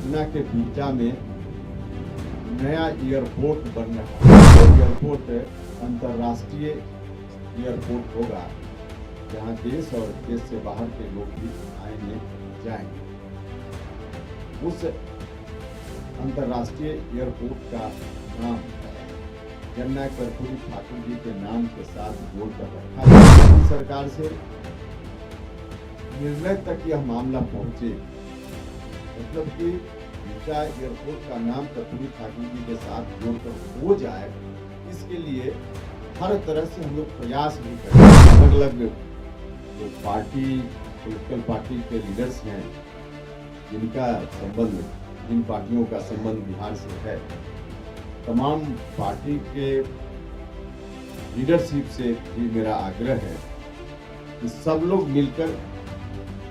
पटना के बिहटा में नया एयरपोर्ट बन रहा है। एयरपोर्ट अंतर्राष्ट्रीय एयरपोर्ट होगा जहां देश और देश से बाहर के लोग भी आएंगे जाएंगे। उस अंतर्राष्ट्रीय एयरपोर्ट का नाम जननायक कर्पूरी ठाकुर जी के नाम के साथ जोड़कर रखा है। सरकार से निर्णय तक यह मामला पहुंचे, मतलब कि बिहटा एयरपोर्ट का नाम कर्पूरी ठाकुर जी के साथ जोड़कर हो जाए, इसके लिए हर तरह से हम लोग प्रयास भी करें। अलग अलग जो पार्टी पॉलिटिकल पार्टी के लीडर्स हैं, जिनका संबंध, जिन पार्टियों का संबंध बिहार से है, तमाम पार्टी के लीडरशिप से भी मेरा आग्रह है कि सब लोग मिलकर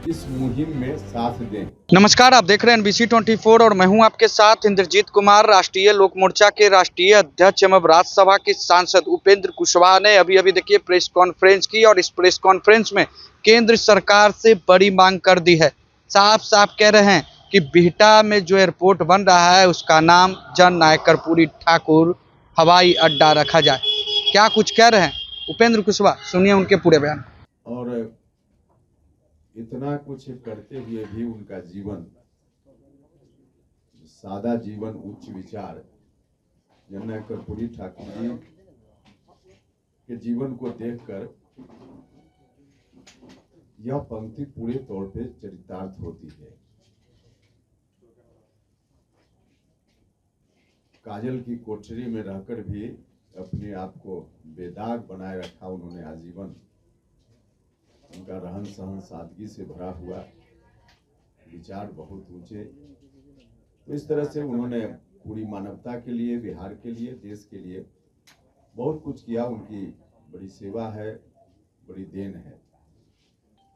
इस मुहिम में साथ दें। नमस्कार, आप देख रहे हैं NBC 24 और मैं हूं आपके साथ इंद्रजीत कुमार। राष्ट्रीय लोक मोर्चा के राष्ट्रीय अध्यक्ष एवं राज्यसभा के सांसद उपेंद्र कुशवाहा ने अभी देखिए प्रेस कॉन्फ्रेंस की और इस प्रेस कॉन्फ्रेंस में केंद्र सरकार से बड़ी मांग कर दी है। साफ साफ कह रहे हैं कि बिहटा में जो एयरपोर्ट बन रहा है उसका नाम जननायक कर्पूरी ठाकुर हवाई अड्डा रखा जाए। क्या कुछ कह रहे हैं उपेंद्र कुशवाहा, सुनिए उनके पूरे बयान। और इतना कुछ करते हुए भी उनका जीवन, सादा जीवन, उच्च विचार, जननायक कर्पूरी ठाकुर जी के जीवन को देखकर यह पंक्ति पूरे तौर पे चरितार्थ होती है। काजल की कोठरी में रहकर भी अपने आप को बेदाग बनाए रखा उन्होंने आजीवन। उनका रहन सहन सादगी से भरा हुआ, विचार बहुत ऊंचे। तो इस तरह से उन्होंने पूरी मानवता के लिए, बिहार के लिए, देश के लिए बहुत कुछ किया। उनकी बड़ी सेवा है, बड़ी देन है।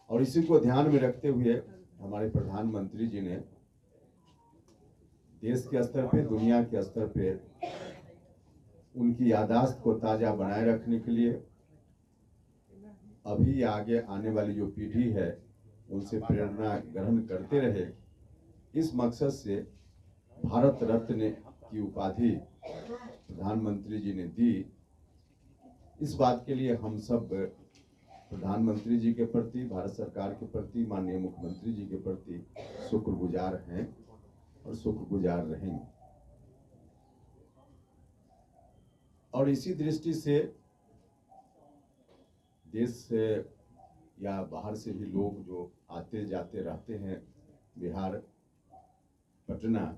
और इसी को ध्यान में रखते हुए हमारे प्रधानमंत्री जी ने देश के स्तर पे, दुनिया के स्तर पे उनकी याददाश्त को ताजा बनाए रखने के लिए, अभी आगे आने वाली जो पीढ़ी है उनसे प्रेरणा ग्रहण करते रहे, इस मकसद से भारत रत्न की उपाधि प्रधानमंत्री जी ने दी। इस बात के लिए हम सब प्रधानमंत्री जी के प्रति, भारत सरकार के प्रति, माननीय मुख्यमंत्री जी के प्रति शुक्रगुजार हैं और शुक्रगुजार रहेंगे। और इसी दृष्टि से देश से या बाहर से भी लोग जो आते जाते रहते हैं बिहार, पटना,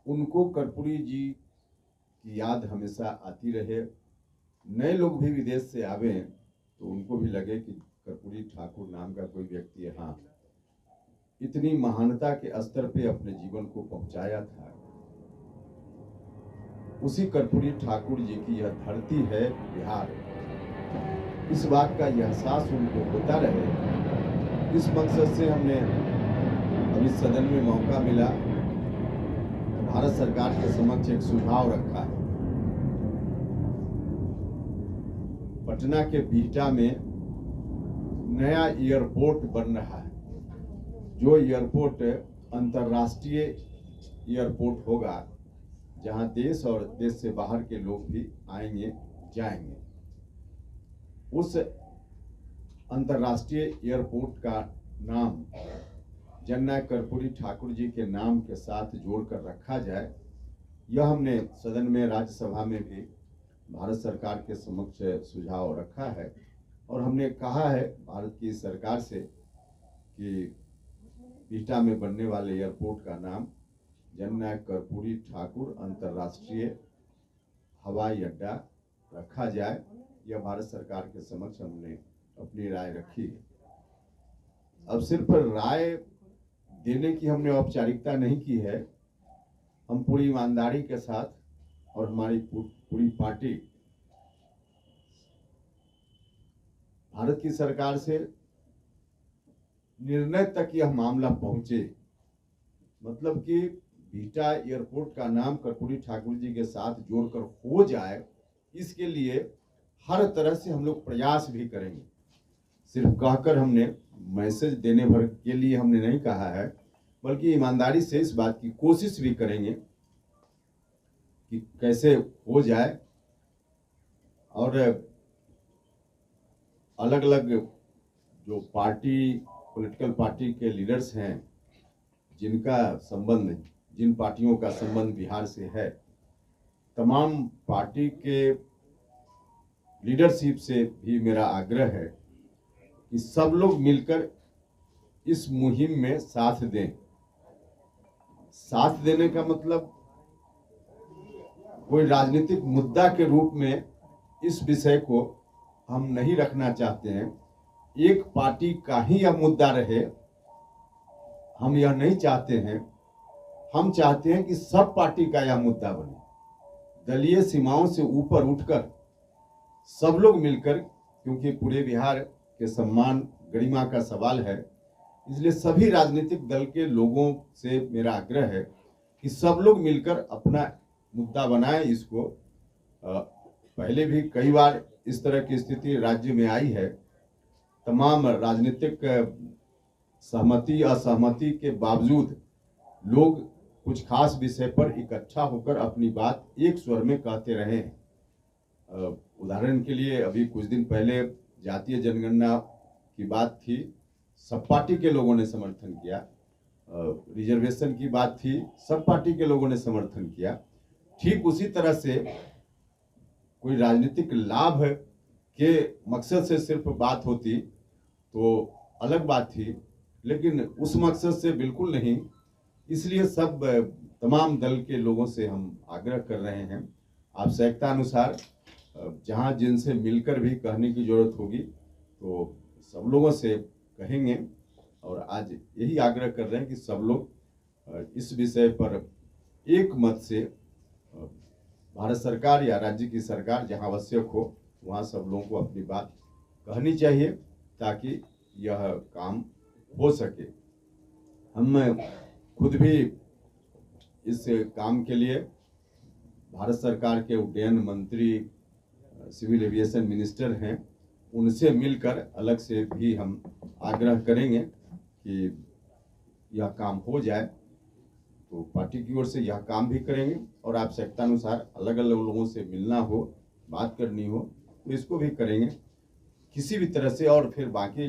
उनको कर्पूरी जी की याद हमेशा आती रहे। नए लोग भी विदेश से आवे तो उनको भी लगे कि कर्पूरी ठाकुर नाम का कोई व्यक्ति यहाँ इतनी महानता के स्तर पे अपने जीवन को पहुंचाया था। उसी कर्पूरी ठाकुर जी की यह धरती है बिहार, इस बात का एहसास उनको होता रहे। इस मकसद से हमने अभी सदन में मौका मिला, भारत सरकार के समक्ष एक सुझाव रखा है। पटना के बिहटा में नया एयरपोर्ट बन रहा है, जो एयरपोर्ट अंतर्राष्ट्रीय एयरपोर्ट होगा जहां देश और देश से बाहर के लोग भी आएंगे जाएंगे। उस अंतर्राष्ट्रीय एयरपोर्ट का नाम जननायक कर्पूरी ठाकुर जी के नाम के साथ जोड़कर रखा जाए, यह हमने सदन में, राज्यसभा में भी भारत सरकार के समक्ष सुझाव रखा है। और हमने कहा है भारत की सरकार से कि बिहटा में बनने वाले एयरपोर्ट का नाम जननायक कर्पूरी ठाकुर अंतर्राष्ट्रीय हवाई अड्डा रखा जाए। यह भारत सरकार के समक्ष हमने अपनी राय रखी है। अब सिर्फ राय देने की हमने औपचारिकता नहीं की है, हम पूरी ईमानदारी के साथ और हमारी पूरी पार्टी भारत की सरकार से निर्णय तक यह मामला पहुंचे, मतलब कि बिहटा एयरपोर्ट का नाम कर्पूरी ठाकुर जी के साथ जोड़कर हो जाए, इसके लिए हर तरह से हम लोग प्रयास भी करेंगे। सिर्फ कहकर हमने मैसेज देने भर के लिए हमने नहीं कहा है, बल्कि ईमानदारी से इस बात की कोशिश भी करेंगे कि कैसे हो जाए। और अलग अलग जो पॉलिटिकल पार्टी के लीडर्स हैं, जिन पार्टियों का संबंध बिहार से है, तमाम पार्टी के लीडरशिप से भी मेरा आग्रह है कि सब लोग मिलकर इस मुहिम में साथ दें। साथ देने का मतलब कोई राजनीतिक मुद्दा के रूप में इस विषय को हम नहीं रखना चाहते हैं। एक पार्टी का ही यह मुद्दा रहे, हम यह नहीं चाहते हैं। हम चाहते हैं कि सब पार्टी का यह मुद्दा बने, दलीय सीमाओं से ऊपर उठकर सब लोग मिलकर, क्योंकि पूरे बिहार के सम्मान गरिमा का सवाल है, इसलिए सभी राजनीतिक दल के लोगों से मेरा आग्रह है कि सब लोग मिलकर अपना मुद्दा बनाए। इसको पहले भी कई बार इस तरह की स्थिति राज्य में आई है। तमाम राजनीतिक सहमति असहमति के बावजूद लोग कुछ खास विषय पर इकट्ठा होकर अपनी बात एक स्वर में कहते रहे हैं। उदाहरण के लिए अभी कुछ दिन पहले जातीय जनगणना की बात थी, सब पार्टी के लोगों ने समर्थन किया। रिजर्वेशन की बात थी, सब पार्टी के लोगों ने समर्थन किया। ठीक उसी तरह से कोई राजनीतिक लाभ के मकसद से सिर्फ बात होती तो अलग बात थी, लेकिन उस मकसद से बिल्कुल नहीं। इसलिए तमाम दल के लोगों से हम आग्रह कर रहे हैं, आवश्यकता अनुसार जहां जिनसे मिलकर भी कहने की जरूरत होगी तो सब लोगों से कहेंगे। और आज यही आग्रह कर रहे हैं कि सब लोग इस विषय पर एक मत से भारत सरकार या राज्य की सरकार जहां आवश्यक हो वहां सब लोगों को अपनी बात कहनी चाहिए, ताकि यह काम हो सके। हम खुद भी इस काम के लिए भारत सरकार के उड्डयन मंत्री, सिविल एविएशन मिनिस्टर हैं, उनसे मिलकर अलग से भी हम आग्रह करेंगे कि यह काम हो जाए। तो पार्टी की ओर से यह काम भी करेंगे और आवश्यकता अनुसार अलग अलग लोगों से मिलना हो, बात करनी हो तो इसको भी करेंगे किसी भी तरह से। और फिर बाकी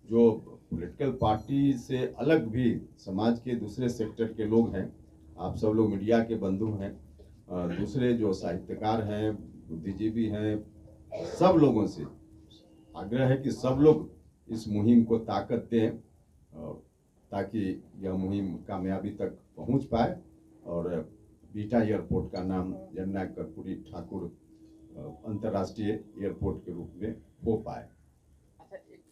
जो पॉलिटिकल पार्टी से अलग भी समाज के दूसरे सेक्टर के लोग हैं, आप सब लोग मीडिया के बंधु हैं, दूसरे जो साहित्यकार हैं, बुद्धिजीवी हैं, सब लोगों से आग्रह है कि सब लोग इस मुहिम को ताकत दें ताकि यह मुहिम कामयाबी तक पहुंच पाए और बीटा एयरपोर्ट का नाम जननायक कर्पूरी ठाकुर अंतर्राष्ट्रीय एयरपोर्ट के रूप में हो पाए।